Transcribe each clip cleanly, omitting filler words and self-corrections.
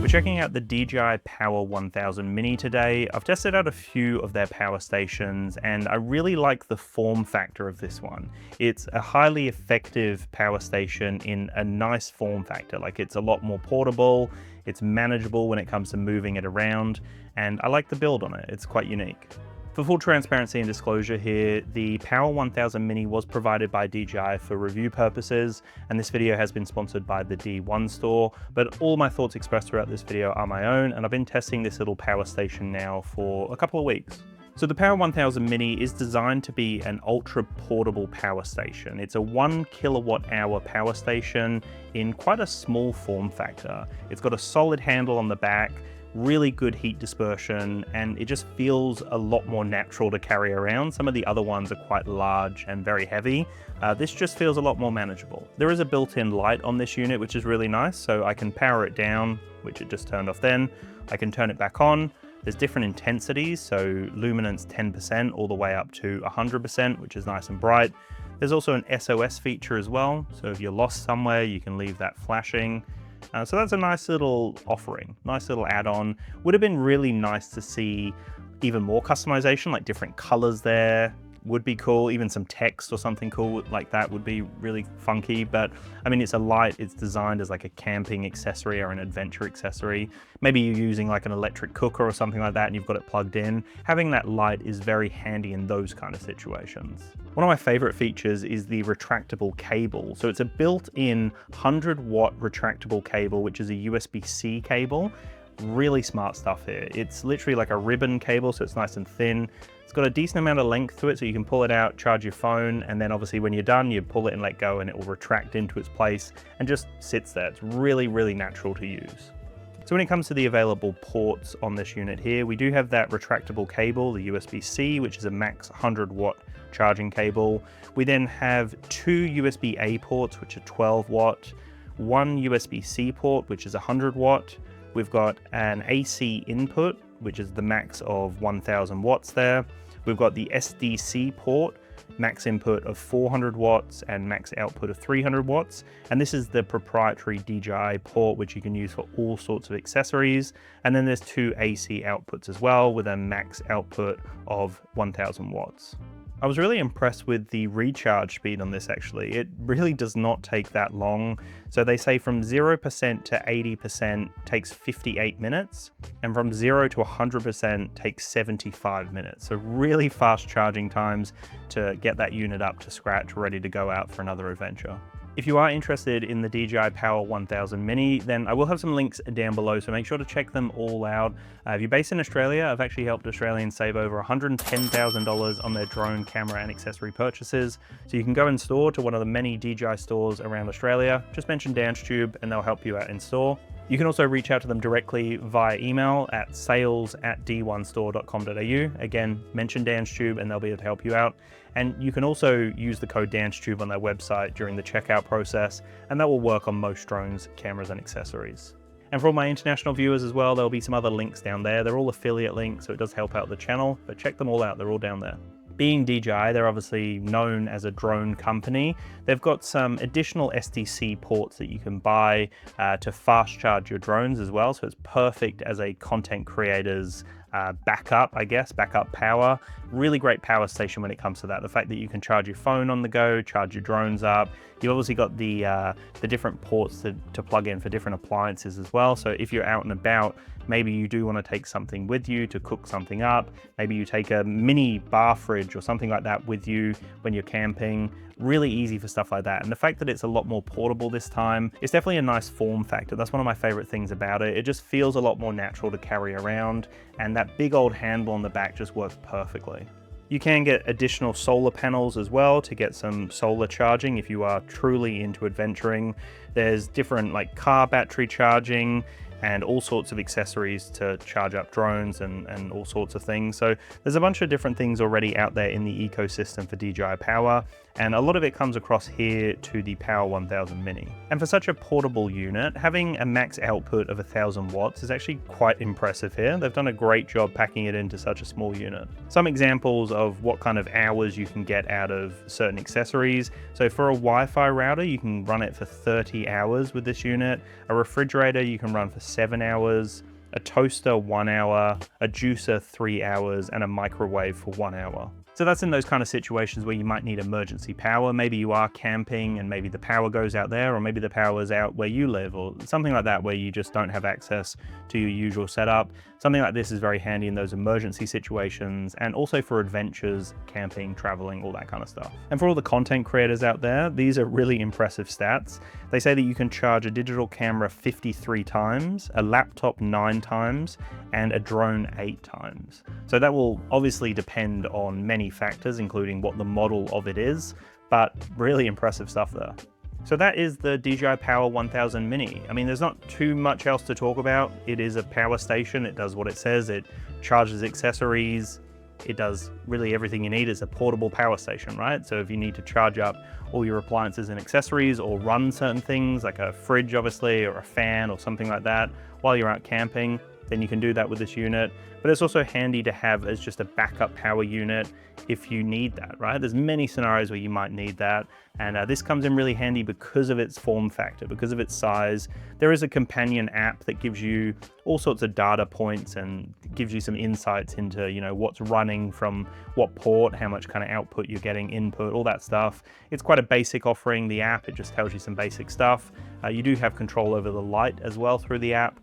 We're checking out the DJI Power 1000 Mini today. I've tested out a few of their power stations and I really like the form factor of this one. It's a highly effective power station in a nice form factor. Like, it's a lot more portable, it's manageable when it comes to moving it around, and I like the build on it. It's quite unique. For full transparency and disclosure here, the Power 1000 Mini was provided by DJI for review purposes, and this video has been sponsored by the D1 store, but all my thoughts expressed throughout this video are my own, and I've been testing this little power station now for a couple of weeks. So the Power 1000 Mini is designed to be an ultra portable power station. It's a 1 kilowatt hour power station in quite a small form factor. It's got a solid handle on the back, really good heat dispersion, and it just feels a lot more natural to carry around. Some of the other ones are quite large and very heavy. This just feels a lot more manageable. There is a built-in light on this unit, which is really nice, so I can power it down, which it just turned off then. I can turn it back on. There's different intensities, so luminance 10% all the way up to 100%, which is nice and bright. There's also an SOS feature as well, so if you're lost somewhere, you can leave that flashing. So that's a nice little offering, nice little add-on. Would have been really nice to see even more customization, like different colors there. Would be cool. Even some text or something cool like that would be really funky. But I mean, it's a light, it's designed as like a camping accessory or an adventure accessory. Maybe you're using like an electric cooker or something like that and you've got it plugged in. Having that light is very handy in those kind of situations. One of my favorite features is the retractable cable. So it's a built-in 100-watt retractable cable, which is a USB-C cable. Really smart stuff here. It's literally like a ribbon cable, so it's nice and thin. It's got a decent amount of length to it, so you can pull it out, charge your phone, and then obviously when you're done, you pull it and let go and it will retract into its place and just sits there. It's really, really natural to use. So when it comes to the available ports on this unit here, we do have that retractable cable, the USB-C, which is a max 100-watt charging cable. We then have two USB-A ports, which are 12-watt, one USB-C port, which is 100-watt. We've got an AC input, which is the max of 1000 watts there. We've got the SDC port, max input of 400 watts and max output of 300 watts. And this is the proprietary DJI port, which you can use for all sorts of accessories. And then there's two AC outputs as well with a max output of 1000 watts. I was really impressed with the recharge speed on this actually. It really does not take that long. So they say from 0% to 80% takes 58 minutes, and from 0 to 100% takes 75 minutes. So really fast charging times to get that unit up to scratch, ready to go out for another adventure. If you are interested in the DJI Power 1000 Mini, then I will have some links down below, so make sure to check them all out. If you're based in Australia, I've actually helped Australians save over $110,000 on their drone camera and accessory purchases. So you can go in store to one of the many DJI stores around Australia. Just mention DansTube and they'll help you out in store. You can also reach out to them directly via email at sales@d1store.com.au. Again, mention DansTube and they'll be able to help you out. And you can also use the code DansTube on their website during the checkout process, and that will work on most drones, cameras, and accessories. And for all my international viewers as well, there'll be some other links down there. They're all affiliate links, so it does help out the channel, but check them all out. They're all down there. Being DJI, they're obviously known as a drone company. They've got some additional SDC ports that you can buy to fast charge your drones as well. So it's perfect as a content creator's backup, I guess, backup power. Really great power station when it comes to that. The fact that you can charge your phone on the go, charge your drones up. You've obviously got the different ports to plug in for different appliances as well. So if you're out and about, maybe you do want to take something with you to cook something up. Maybe you take a mini bar fridge or something like that with you when you're camping. Really easy for stuff like that. And the fact that it's a lot more portable this time, it's definitely a nice form factor. That's one of my favorite things about it. It just feels a lot more natural to carry around, and that big old handle on the back just works perfectly. You can get additional solar panels as well to get some solar charging if you are truly into adventuring. There's different like car battery charging and all sorts of accessories to charge up drones and all sorts of things. So there's a bunch of different things already out there in the ecosystem for DJI Power, and a lot of it comes across here to the Power 1000 Mini. And for such a portable unit, having a max output of 1000 watts is actually quite impressive here. They've done a great job packing it into such a small unit. Some examples of what kind of hours you can get out of certain accessories. So for a Wi-Fi router, you can run it for 30 hours with this unit. A refrigerator you can run for 7 hours, a toaster 1 hour, a juicer 3 hours, and a microwave for 1 hour. So that's in those kind of situations where you might need emergency power. Maybe you are camping and maybe the power goes out there, or maybe the power's out where you live, or something like that where you just don't have access to your usual setup. Something like this is very handy in those emergency situations, and also for adventures, camping, traveling, all that kind of stuff. And for all the content creators out there, these are really impressive stats. They say that you can charge a digital camera 53 times, a laptop 9 times, and a drone 8 times. So that will obviously depend on many factors, including what the model of it is, but really impressive stuff there. So that is the DJI Power 1000 Mini. I mean, there's not too much else to talk about. It is a power station. It does what it says. It charges accessories. It does really everything you need. It's a portable power station, right? So if you need to charge up all your appliances and accessories, or run certain things like a fridge, obviously, or a fan or something like that while you're out camping, then you can do that with this unit. But it's also handy to have as just a backup power unit if you need that, right? There's many scenarios where you might need that. And this comes in really handy because of its form factor, because of its size. There is a companion app that gives you all sorts of data points and gives you some insights into, you know, what's running from what port, how much kind of output you're getting, input, all that stuff. It's quite a basic offering, the app. It just tells you some basic stuff. You do have control over the light as well through the app.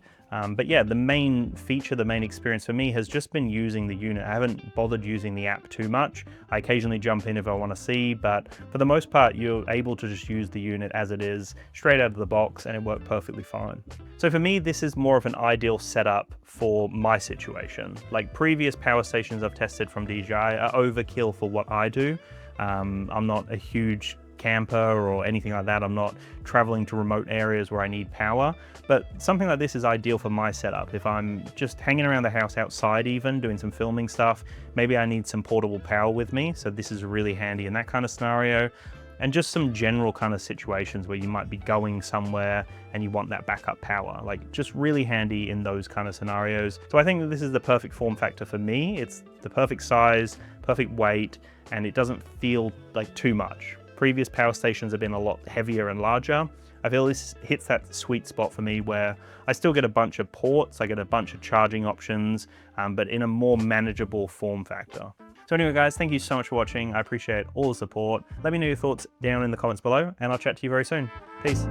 But yeah, the main feature, the main experience for me has just been using the unit. I haven't bothered using the app too much. I occasionally jump in if I want to see, but for the most part, you're able to just use the unit as it is, straight out of the box, and it worked perfectly fine. So for me, this is more of an ideal setup for my situation. Like previous power stations I've tested from DJI are overkill for what I do. I'm not a huge camper or anything like that. I'm not traveling to remote areas where I need power, but something like this is ideal for my setup. If I'm just hanging around the house outside, even doing some filming stuff, maybe I need some portable power with me. So this is really handy in that kind of scenario. And just some general kind of situations where you might be going somewhere and you want that backup power, like just really handy in those kind of scenarios. So I think that this is the perfect form factor for me. It's the perfect size, perfect weight, and it doesn't feel like too much. Previous power stations have been a lot heavier and larger. I feel this hits that sweet spot for me where I still get a bunch of ports, I get a bunch of charging options, but in a more manageable form factor. So anyway, guys, thank you so much for watching. I appreciate all the support. Let me know your thoughts down in the comments below, and I'll chat to you very soon. Peace.